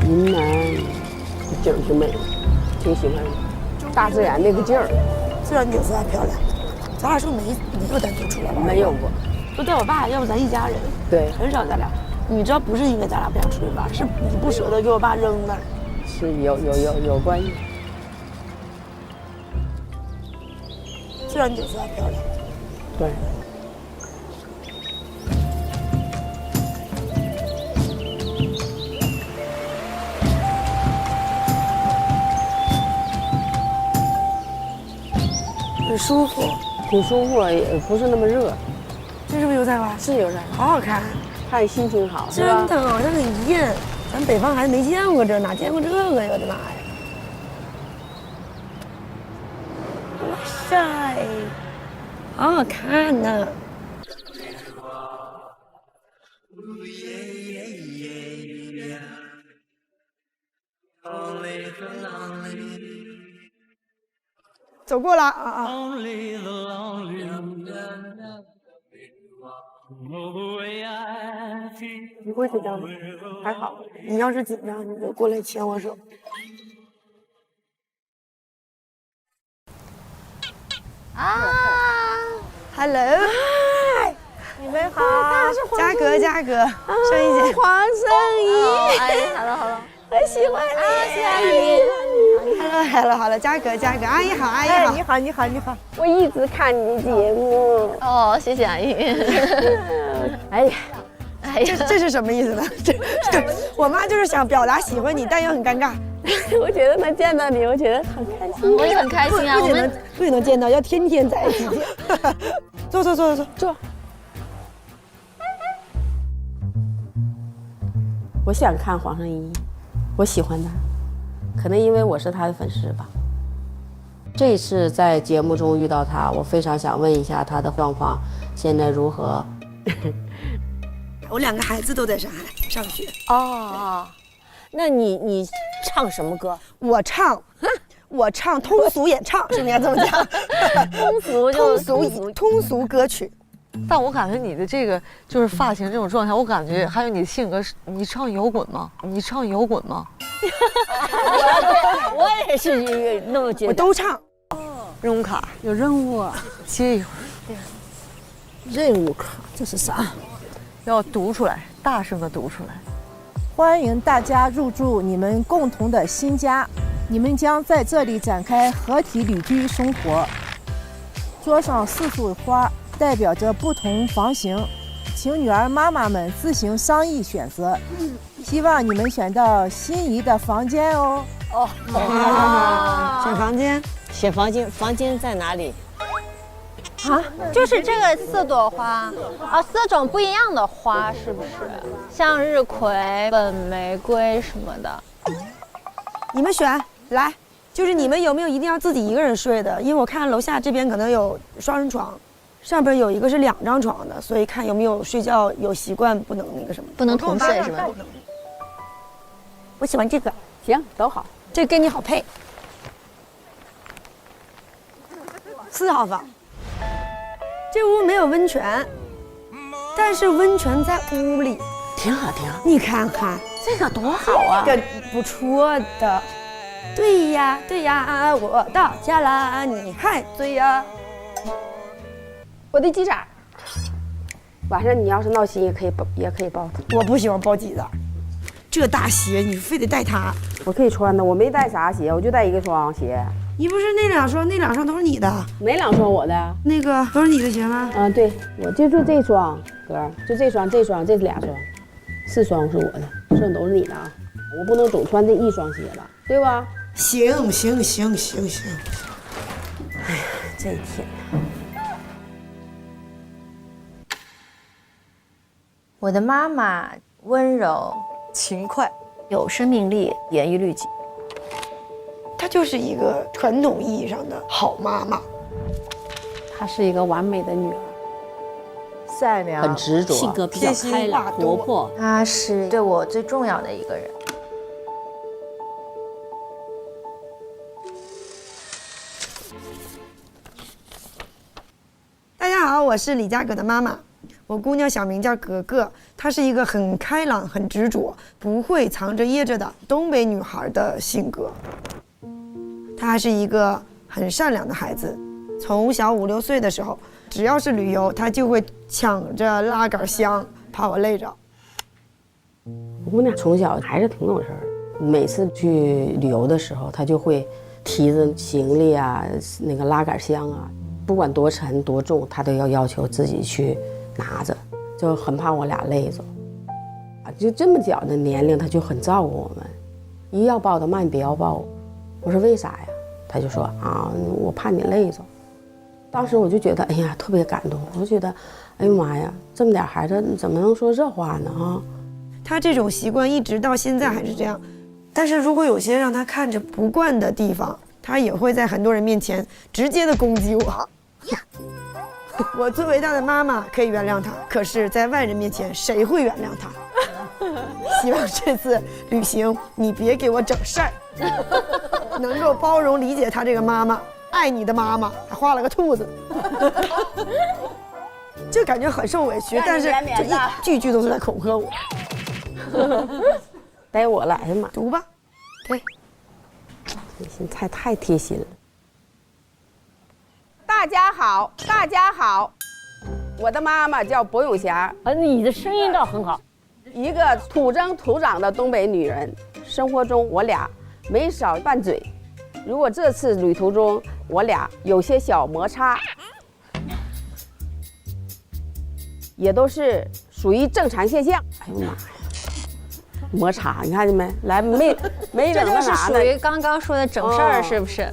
云南景儿挺美的，挺喜欢大自然那个劲儿。自然景色还漂亮。咱俩是不是没有单独出来玩？没有过，就带我爸，要不咱一家人。对，很少咱俩。你知道不是因为咱俩不想出去玩，是你不舍得给我爸扔那儿。是有关系。自然景色还漂亮。对。很舒服，挺舒服，也不是那么热。这是不是油菜花？是油菜花，好好看，看心情好，真的好像很艳。咱北方孩子没见过这，哪见过这个呀？我的妈呀！哇塞，好好看呐！走过了啊！你会紧张吗？还好。你要是紧张，你就过来牵我手。Hello， 你们好，嘉哥，圣怡姐，黄圣怡，哎，好了，我喜欢你，谢阿姨。Hello， 嘉哥，阿姨好，你好，我一直看你的节目。哦，谢谢阿姨。哎呀，这是什么意思呢？我妈就是想表达喜欢你，但又很尴尬。我觉得能见到你，我觉得很开心。我也很开心啊，不仅能见到，要天天在一起。坐。我想看黄圣依，我喜欢她，可能因为我是她的粉丝吧。这次在节目中遇到她，我非常想问一下她的状况现在如何。我2个孩子都在上海上学。哦，那你唱什么歌？我唱通俗演唱，是不是应该这么讲？通俗歌曲。但我感觉你的这个就是发型这种状态，我感觉还有你的性格是，你唱摇滚吗？我也是那么觉得。我都唱。任务卡有任务，接一会儿。任务卡这是啥？要读出来，大声的读出来。欢迎大家入住你们共同的新家，你们将在这里展开合体旅居生活。桌上4束花代表着不同房型，请女儿妈妈们自行商议选择。希望你们选到心仪的房间哦。选房间，房间在哪里？啊，就是这个4朵花啊，4种不一样的花，是不是？向日葵、本玫瑰什么的。你们选来，就是你们有没有一定要自己一个人睡的？因为我看楼下这边可能有双人床，上边有一个是2张床的，所以看有没有睡觉有习惯不能那个什么。不能同睡是吧？我喜欢这个，行，都好，这跟你好配。4号房。这屋没有温泉，但是温泉在屋里，挺好。你看看这个多好啊，这个不错的。对呀，我到家了，你还醉呀？我的鸡爪，晚上你要是闹心也可以抱它。我不喜欢抱鸡爪，这大鞋你非得带它。我可以穿的，我没带啥鞋，我就带一个双鞋。你不是那2双都是你的？没2双我的，那个都是你的鞋吗？对，我就这双，哥，就这双，这是2双，4双是我的，剩都是你的啊。我不能总穿这1双鞋吧，对吧？行。哎呀，这一天。我的妈妈温柔、勤快、有生命力，严于律己。她就是一个传统意义上的好妈妈。她是一个完美的女儿，善良、很执着，性格比较开朗、活泼。她是对我最重要的一个人。大家好，我是李佳葛的妈妈。我姑娘小名叫格格，她是一个很开朗、很执着、不会藏着掖着的东北女孩的性格。她还是一个很善良的孩子，从小5、6岁的时候，只要是旅游，她就会抢着拉杆箱，怕我累着。我姑娘从小还是挺懂事儿的，每次去旅游的时候，她就会提着行李啊，那个拉杆箱啊，不管多沉多重，她都要求自己去拿着，就很怕我俩累着。啊，就这么小的年龄，她就很照顾我们。一要抱的妈，你别要抱我。我说为啥呀？她就说啊，我怕你累着。当时我就觉得，哎呀，特别感动。我就觉得，哎呦妈呀，这么点孩子怎么能说这话呢？啊！他这种习惯一直到现在还是这样，但是如果有些让他看着不惯的地方，他也会在很多人面前直接的攻击我。我作为他的妈妈可以原谅他，可是在外人面前谁会原谅他？希望这次旅行你别给我整事儿，能够包容理解他这个妈妈，爱你的妈妈，还画了个兔子。就感觉很受委屈，但是这句句都是在恐吓我。带我了，哎呀妈，读吧，对，贴心太贴心了。大家好，大家好，我的妈妈叫薄永霞，你的声音倒很好。一个土生土长的东北女人。生活中我俩没少拌嘴，如果这次旅途中我俩有些小摩擦，也都是属于正常现象。哎呦妈呀！摩擦，你看见没？来没整那这就是啥呢？属于刚刚说的整事儿，是不是？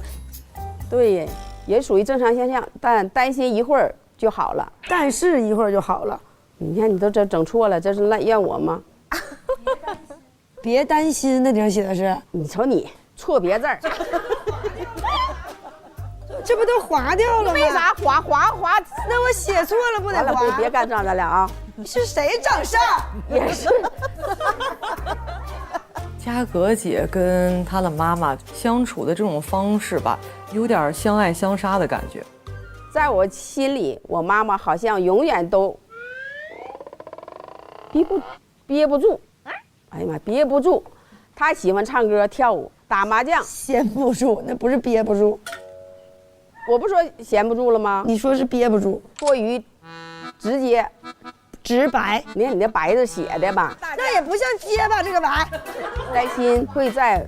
对，也属于正常现象，但担心一会儿就好了。但是一会儿就好了。你看，你都整错了，这是怨我吗？别担心，那顶上写的是，你瞅你错别字儿，这不都划掉了吗？为啥划？那我写错了，不得完了，划？别干仗，咱俩啊，是谁整事儿？也是。嘉格姐跟她的妈妈相处的这种方式吧，有点相爱相杀的感觉。在我心里，我妈妈好像永远都憋不住。哎呀妈，憋不住。她喜欢唱歌、跳舞、打麻将，闲不住，那不是憋不住。我不说闲不住了吗？你说是憋不住，过于直接、直白。你看你那白字写的吧，那也不像结巴这个白。担心会在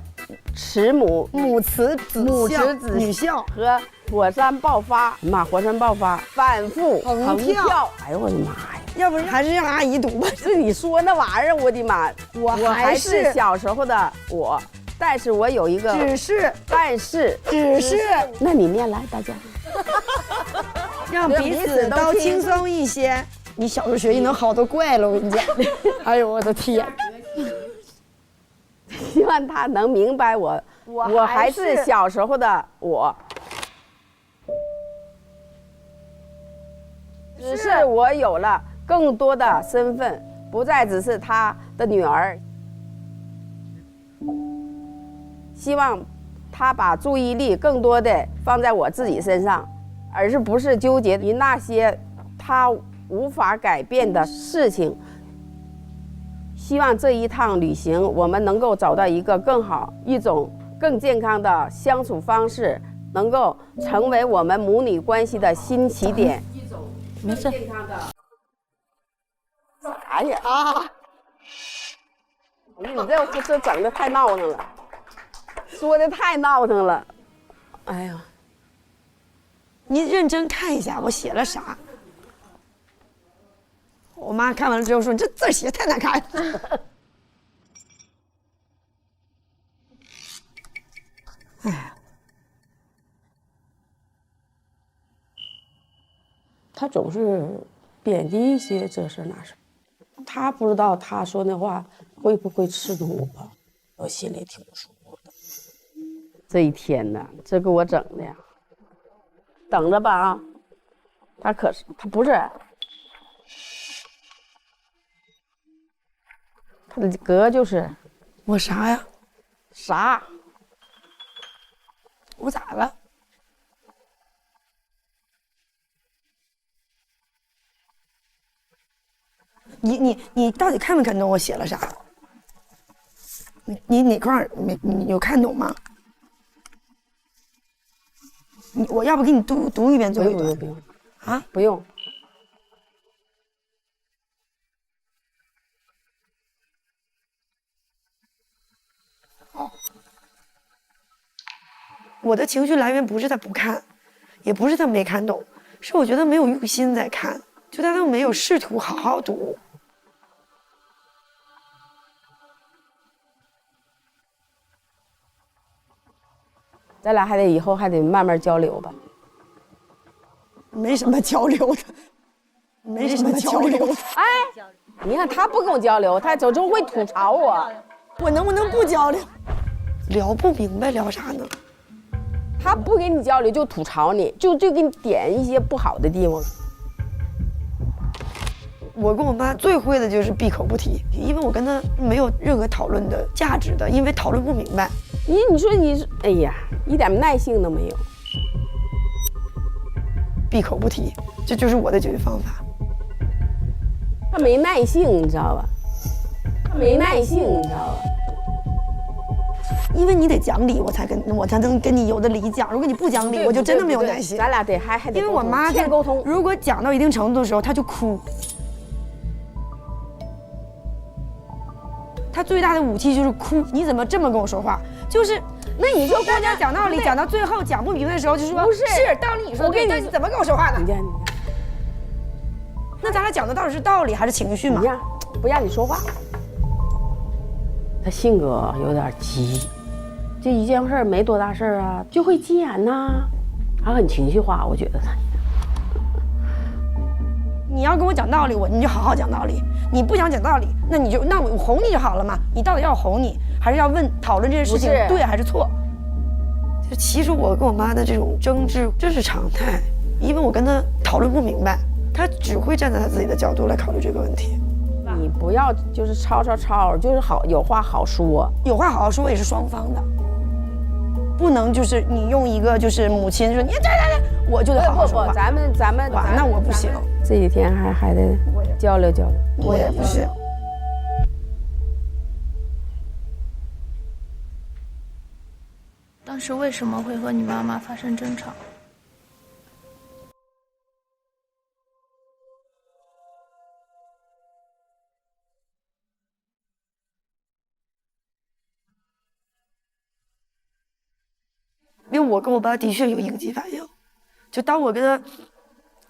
慈母母慈子孝，女孝和火山爆发，火山爆发，反复横跳。哎呦我的妈呀！要不还是让阿姨读吧。是你说那玩意儿，我的妈！我还是小时候的我，但是我有一个，但是，那你念来，大家，让彼此都轻松一些。你小时候学习能好都怪了，我跟你讲。哎呦我的天！希望他能明白我还是小时候的我。只是我有了更多的身份，不再只是他的女儿。希望他把注意力更多的放在我自己身上，而是不是纠结于那些他无法改变的事情。希望这一趟旅行，我们能够找到一个更好、一种更健康的相处方式，能够成为我们母女关系的新起点。没事。啥呀？啊！你这整的太闹腾了，说的太闹腾了。哎呀，你认真看一下我写了啥。我妈看完了之后说：“你这字写太难看。”哎呀，他总是贬低一些这事那事，他不知道他说那话会不会刺痛我，我心里挺不舒服的。这一天呢，这给我整的呀，等着吧啊！他不是。他的格就是我啥呀？啥？我咋了？你到底看没看懂我写了啥？你哪块你有看懂吗？我要不给你读一遍最后一段？不用啊，不用。我的情绪来源不是他不看，也不是他没看懂，是我觉得没有用心在看，就他都没有试图好好读。咱俩以后还得慢慢交流吧。没什么交流的，没什么交流的。哎，你看他不跟我交流，他总会吐槽我。我能不能不交流？聊不明白聊啥呢？他不跟你交流就吐槽你，就给你点一些不好的地方。我跟我妈最会的就是闭口不提，因为我跟她没有任何讨论的价值的，因为讨论不明白。你说你是，哎呀，一点耐性都没有。闭口不提，这就是我的解决方法。他没耐性，你知道吧？他没耐性，你知道吧？因为你得讲理，我才能跟你有的理讲。如果你不讲理，我就真的没有耐心。咱俩还得因为我妈先沟通。如果讲到一定程度的时候，她就哭。她最大的武器就是哭。你怎么这么跟我说话？就是，那你说大家讲道理，讲到最后讲不明白的时候，就说不是道理你说对，但是怎么跟我说话呢？你看，那咱俩讲的到底是道理还是情绪嘛？你看，不让你说话。他性格有点急，这一件事没多大事啊，就会急眼呐，还很情绪化。我觉得他，你要跟我讲道理，你就好好讲道理；你不想讲道理，那我哄你就好了嘛。你到底要哄你，还是要讨论这件事情对还是错？就其实我跟我妈的这种争执，这是常态，因为我跟她讨论不明白，她只会站在她自己的角度来考虑这个问题。你不要就是吵，就是有话好说，有话好好说也是双方的，不能就是你用一个就是母亲说你这，我就得好好说话。咱们哇，那我不行。这几天还得交流交流。我也不行。当时为什么会和你妈妈发生争吵？因为我跟我爸的确有应激反应，就当我跟他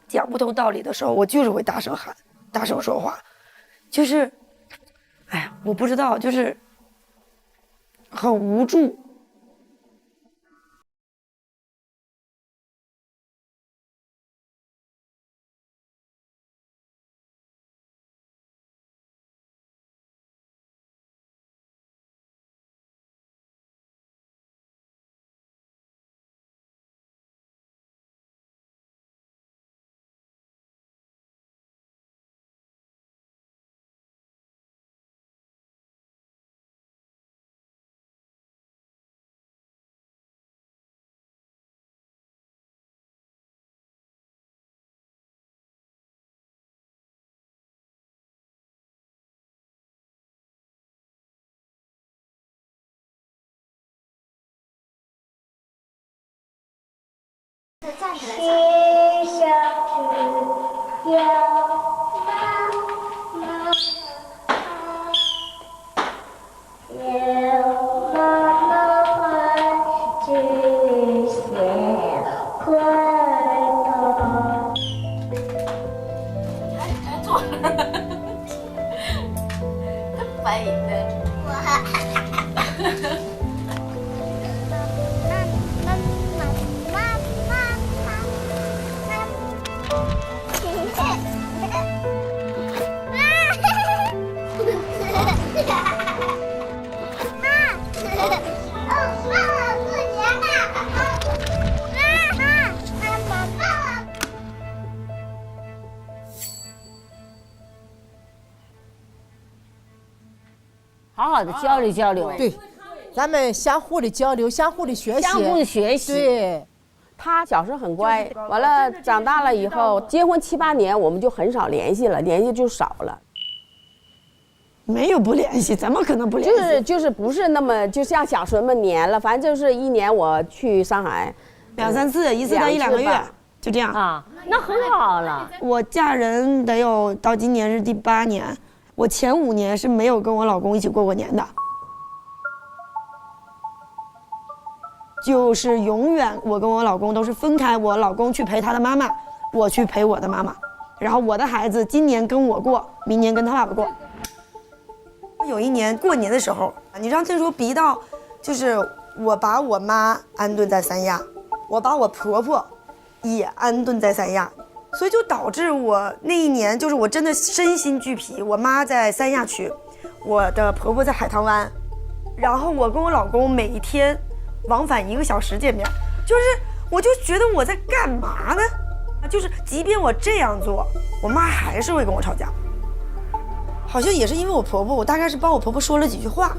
讲不通道理的时候，我就是会大声喊、大声说话，就是，哎呀，我不知道，就是很无助。站起来，学校只有妈妈，有妈妈会实现回头。还坐着，白眼的。好好的交流交流，对，咱们相互的交流，相互的学习，相互的学习。对，他小时候很乖，完了长大了以后，结婚7、8年，我们就很少联系了，联系就少了。没有不联系，怎么可能不联系？就是不是那么就像小孙们黏了，反正就是一年我去上海2、3次，一次待1、2个月，就这样啊，那很好了。我嫁人得有到今年是第8年，我前5年是没有跟我老公一起过过年的，就是永远我跟我老公都是分开，我老公去陪他的妈妈，我去陪我的妈妈，然后我的孩子今年跟我过，明年跟他爸爸过。有一年过年的时候，你知道这时候逼到，就是我把我妈安顿在三亚，我把我婆婆也安顿在三亚，所以就导致我那一年就是我真的身心俱疲。我妈在三亚区，我的婆婆在海棠湾，然后我跟我老公每一天往返1个小时见面，就是我就觉得我在干嘛呢？就是即便我这样做，我妈还是会跟我吵架。好像也是因为我婆婆，我大概是帮我婆婆说了几句话，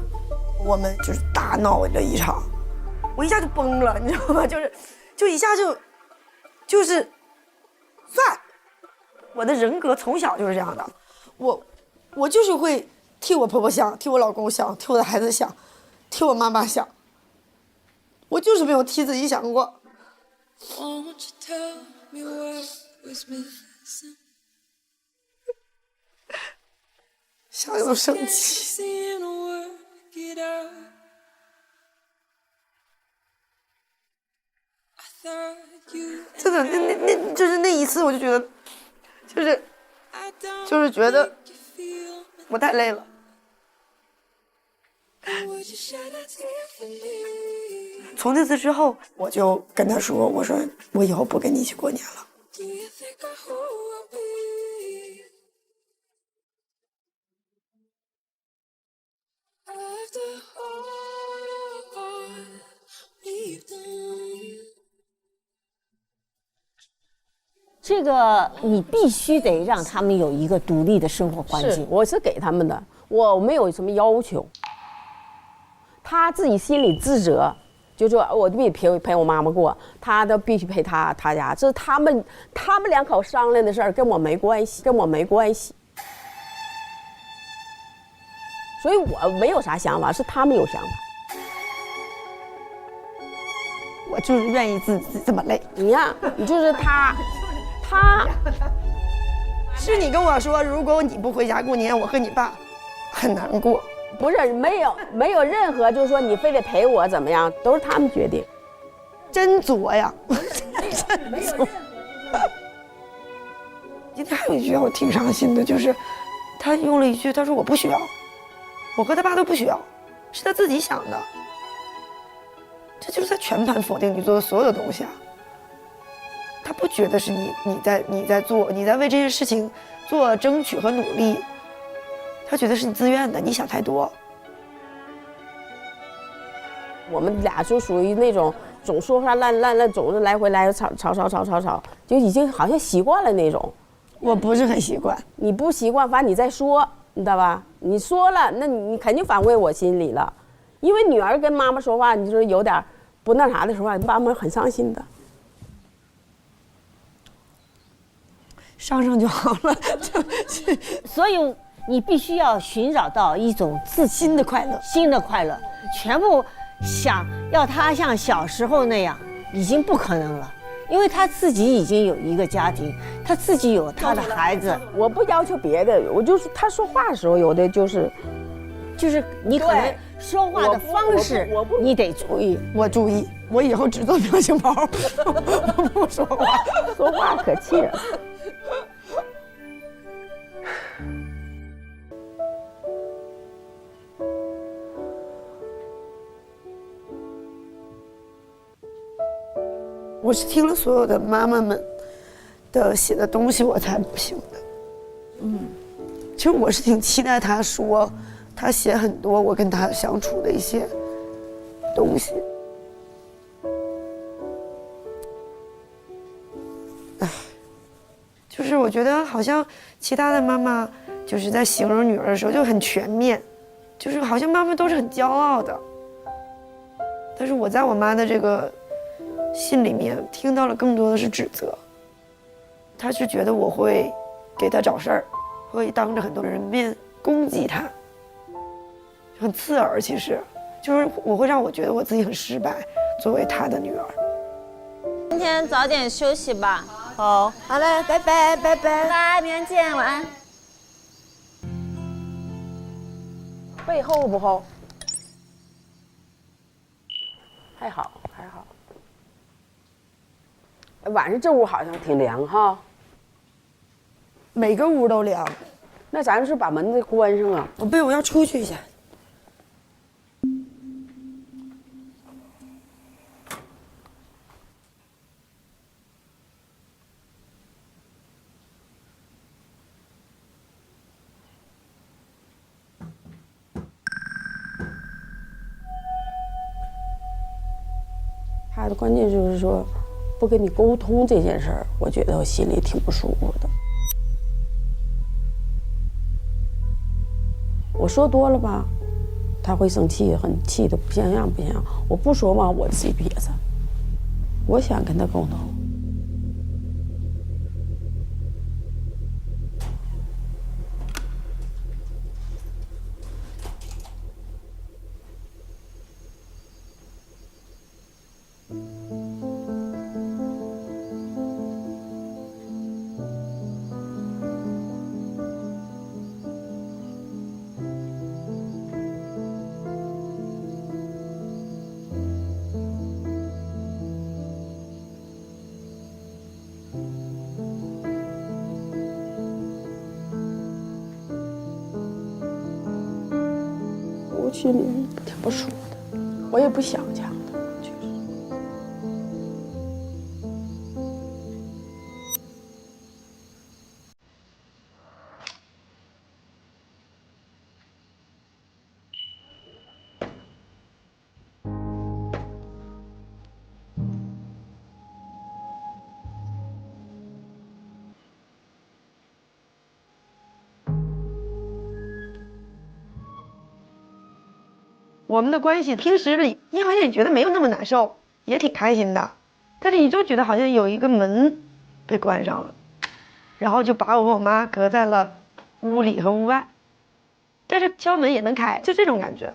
我们就是大闹了一场，我一下就崩了，你知道吗？就一下就是算，我的人格从小就是这样的，我就是会替我婆婆想，替我老公想，替我的孩子想，替我妈妈想，我就是没有替自己想过。想又生气。真的，那就是那一次，我就觉得，就是觉得我太累了。从那次之后，我就跟他说：“我说我以后不跟你一起过年了。”这个你必须得让他们有一个独立的生活环境。我是给他们的，我没有什么要求。他自己心里自责，就说我必须陪我妈妈过，他都必须陪他家，这是他们2口商量的事儿，跟我没关系，跟我没关系。所以我没有啥想法，是他们有想法。我就是愿意自己这么累。你呀，你就是他是你跟我说，如果你不回家过年，我和你爸很难过。不是没有任何就是说你非得陪我怎么样，都是他们决定。真作呀，真作。今天还有一句让我挺伤心的，就是他用了一句，他说我不需要，我和他爸都不需要，是他自己想的。这就是在全盘否定你做的所有的东西啊！他不觉得是你在做，你在为这件事情做争取和努力，他觉得是你自愿的，你想太多。我们俩就属于那种总说话烂，总是来回吵，就已经好像习惯了那种。我不是很习惯，你不习惯，反正你再说，你知道吧？你说了，那你肯定反馈我心里了。因为女儿跟妈妈说话，你就是有点不那啥的时候，妈妈很伤心的。伤就好了，所以你必须要寻找到一种新的快乐，全部想要他像小时候那样，已经不可能了，因为他自己已经有一个家庭，他自己有他的孩子。我不要求别的，我就是他说话的时候，有的就是你可能说话的方式你得注意。我注意，我以后只做表情包，不说话，说话可气人。我是听了所有的妈妈们的写的东西，我才不行的。其实我是挺期待他说，他写很多我跟他相处的一些东西。就是我觉得好像其他的妈妈就是在形容女儿的时候就很全面，就是好像妈妈都是很骄傲的。但是我在我妈的这个信里面听到了更多的是指责，她是觉得我会给她找事儿，会当着很多人面攻击她，很刺耳。其实，就是我会让我觉得我自己很失败，作为他的女儿。今天早点休息吧。好，好嘞，拜拜，拜拜，拜拜，明天见，晚安。背厚不厚？还好，还好。晚上这屋好像挺凉哈。每个屋都凉。那咱是把门子关上啊？不用，我要出去一下。他的关键就是说，不跟你沟通这件事儿，我觉得我心里挺不舒服的。我说多了吧，他会生气，很气的不像样不像样。我不说嘛，我自己憋着。我想跟他沟通。我心里挺不舒服的，我也不想讲他，确实。我们的关系平时里，你好像也觉得没有那么难受，也挺开心的，但是你就觉得好像有一个门被关上了，然后就把我和我妈隔在了屋里和屋外，但是敲门也能开，就这种感觉。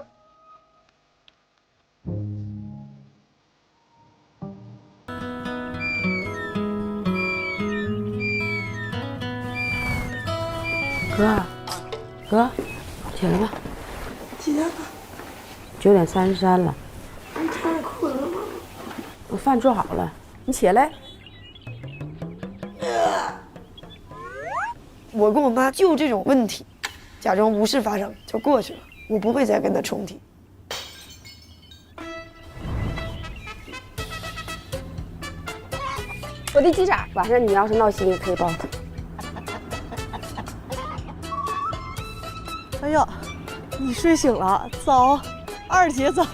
哥，起来吧。几点了9点33了。你太困了吗？我饭做好了，你起来。我跟我妈就这种问题，假装无事发生就过去了，我不会再跟她重提。我的鸡爪，晚上你要是闹心可以报警。哎呀，你睡醒了，早，二姐早。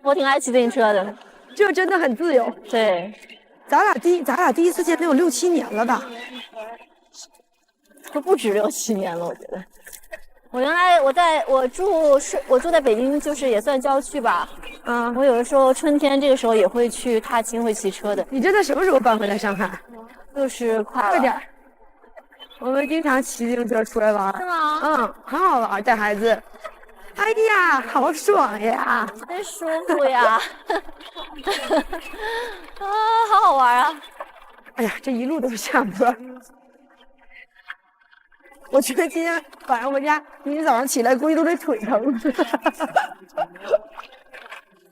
我挺爱骑自行车的，这真的很自由。对，咱俩第一次见得有6、7年了吧？都不止6、7年了，我觉得。我原来我住在北京，就是也算郊区吧。嗯，我有的时候春天这个时候也会去踏青，会骑车的。你真的什么时候搬回来上海？就是快点。我们经常骑自行车出来玩。是吗？嗯，很好玩，带孩子。哎呀，好爽呀！真舒服呀！啊，好好玩啊！哎呀，这一路都是下坡。我觉得今天晚上回家，明天早上起来估计都得腿疼。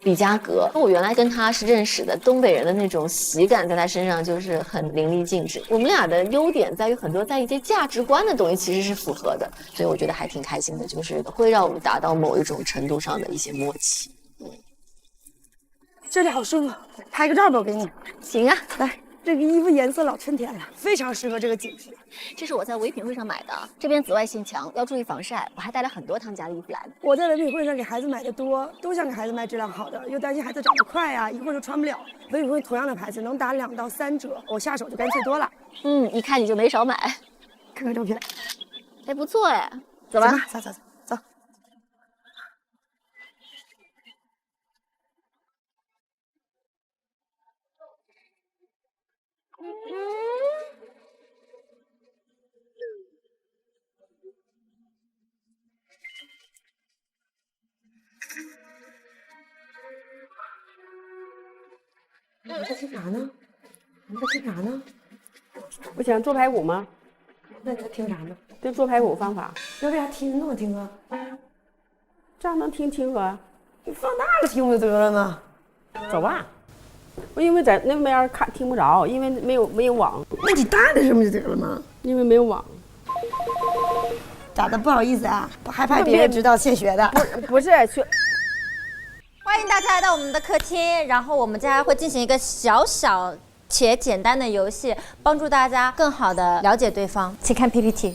李佳格，我原来跟他是认识的，东北人的那种喜感在他身上就是很淋漓尽致。我们俩的优点在于很多在一些价值观的东西其实是符合的，所以我觉得还挺开心的，就是会让我们达到某一种程度上的一些默契。这里好舒服，拍个照吧，我给你。行啊，来。这个衣服颜色老春天了，非常适合这个景色。这是我在唯品会上买的，这边紫外线强，要注意防晒。我还带了很多他们家的衣服来的。我在唯品会上给孩子买的多，都想给孩子买质量好的，又担心孩子长得快呀，一会儿就穿不了。唯品会同样的牌子能打2到3折，我下手就干脆多了。一看你就没少买。看看照片。还不错哎。走吧，走。你们在听啥呢？我想做排骨吗？那你在听啥呢？就做排骨方法。那为啥听那么听啊？这样能听清楚啊？你放大了听不就得了吗？走吧。我因为在那边看听不着，因为没有网。那你大点声不就得了吗？因为没有网。咋的？不好意思啊，害怕别人知道现学的。不是学。欢迎大家来到我们的客厅，然后我们接下来会进行一个小且简单的游戏，帮助大家更好的了解对方。请看 PPT。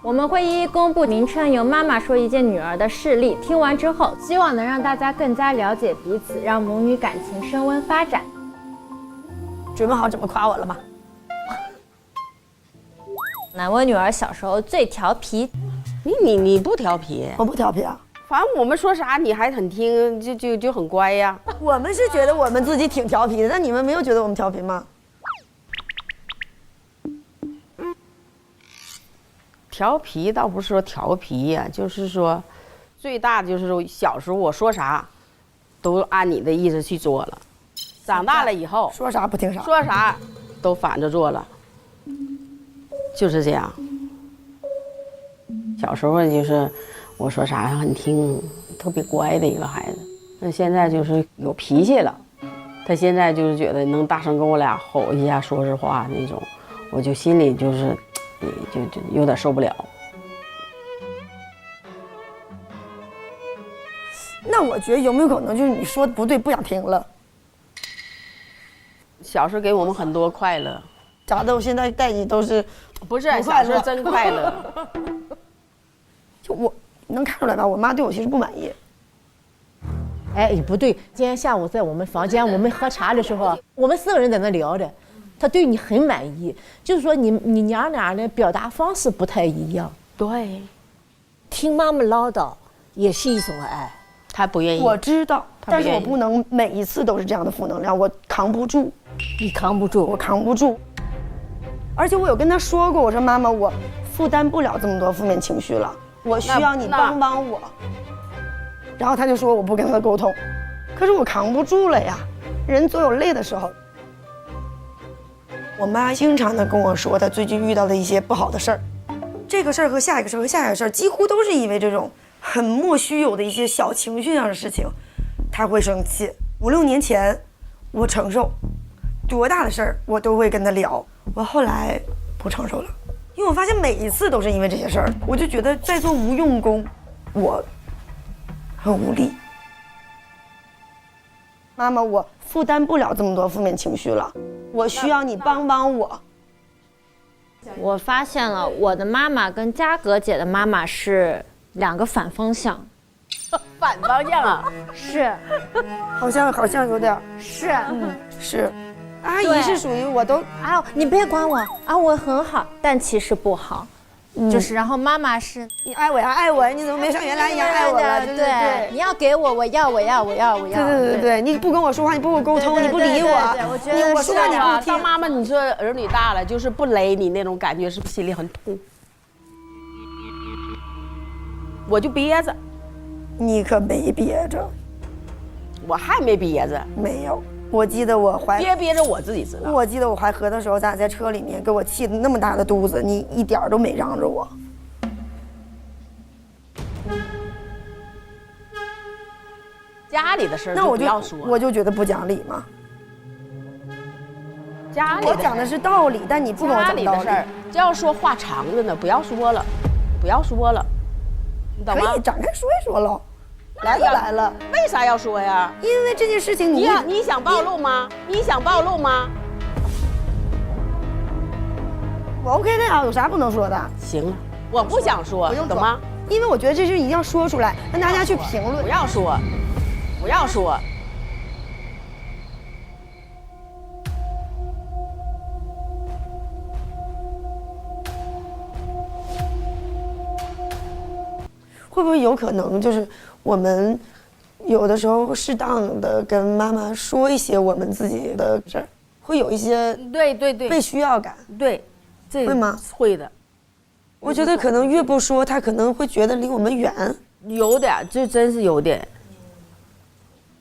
我们会一一公布名称，由妈妈说一件女儿的事例。听完之后，希望能让大家更加了解彼此，让母女感情升温发展。准备好怎么夸我了吗？哪位女儿小时候最调皮？你不调皮？我不调皮啊。反正我们说啥你还很听，就很乖呀。我们是觉得我们自己挺调皮的，但你们没有觉得我们调皮吗？调皮倒不是说调皮呀，就是说，最大的就是说小时候我说啥，都按你的意思去做了，长大了以后说啥不听啥，说啥都反着做了，就是这样。小时候就是我说啥很听，特别乖的一个孩子。那现在就是有脾气了，他现在就是觉得能大声跟我俩吼一下说实话那种，我就心里就是就有点受不了。那我觉得有没有可能就是你说的不对，不想听了？小时候给我们很多快乐，咋的？我现在带你都是不是小时候真快乐。就我能看出来吧，我妈对我其实不满意。哎，不对，今天下午在我们房间，我们喝茶的时候，我们4个人在那聊着，她对你很满意，就是说你娘俩的表达方式不太一样。对，听妈妈唠叨也是一种爱。她不愿意。我知道，但是我不能每一次都是这样的负能量，我扛不住。你扛不住，我扛不住。而且我有跟她说过，我说妈妈，我负担不了这么多负面情绪了。我需要你帮帮我，然后他就说我不跟他沟通，可是我扛不住了呀，人总有累的时候。我妈经常的跟我说，她最近遇到的一些不好的事儿，这个事儿和下一个事儿和下一个事儿，几乎都是因为这种很莫须有的一些小情绪上的事情，她会生气。5、6年前，我承受，多大的事儿我都会跟她聊，我后来不承受了。因为我发现每一次都是因为这些事儿，我就觉得在做无用功，我很无力。妈妈，我负担不了这么多负面情绪了，我需要你帮帮我。我发现了，我的妈妈跟嘉格姐的妈妈是2个反方向。反方向啊？是，好像有点是，是。阿姨是属于我都你别管我啊，我很好，但其实不好，就是然后妈妈是你爱我呀，爱我，你怎么没像原来一样爱我了？对，你要给我，我要，对，你不跟我说话，你不跟我沟通，你不理我，我觉得我说话你不听。当妈妈，你说儿女大了就是不勒你那种感觉，是不是心里很痛？我就憋着，你可没憋着，我还没憋着，没有。我记得我怀憋着我自己知道。我记得我怀河的时候，咱俩在车里面，给我气的那么大的肚子，你一点都没让着我。家里的事儿那我不要说，我就觉得不讲理嘛。家里我讲的是道理，但你不跟我讲道理。这要说话长着呢，不要说了，不要说了，你懂吗？可以展开说一说喽。来都来了，为啥要说呀？因为这件事情你想暴露吗？你想暴露吗？我 OK 的呀，有啥不能说的？行了，我不想说，懂吗？因为我觉得这事一定要说出来，让大家去评论。不要说，不要说。会不会有可能就是我们有的时候适当的跟妈妈说一些我们自己的事儿，会有一些对被需要感？对，这会吗？会的。我觉得可能越不说，他可能会觉得离我们远。有点，这真是有点。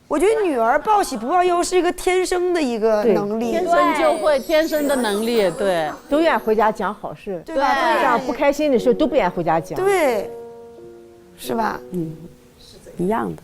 我觉得女儿报喜不报忧是一个天生的一个能力，天生就会，天生的能力，对，都愿意回家讲好事，对吧？这样不开心的事都不愿意回家讲，对，是吧？一样的。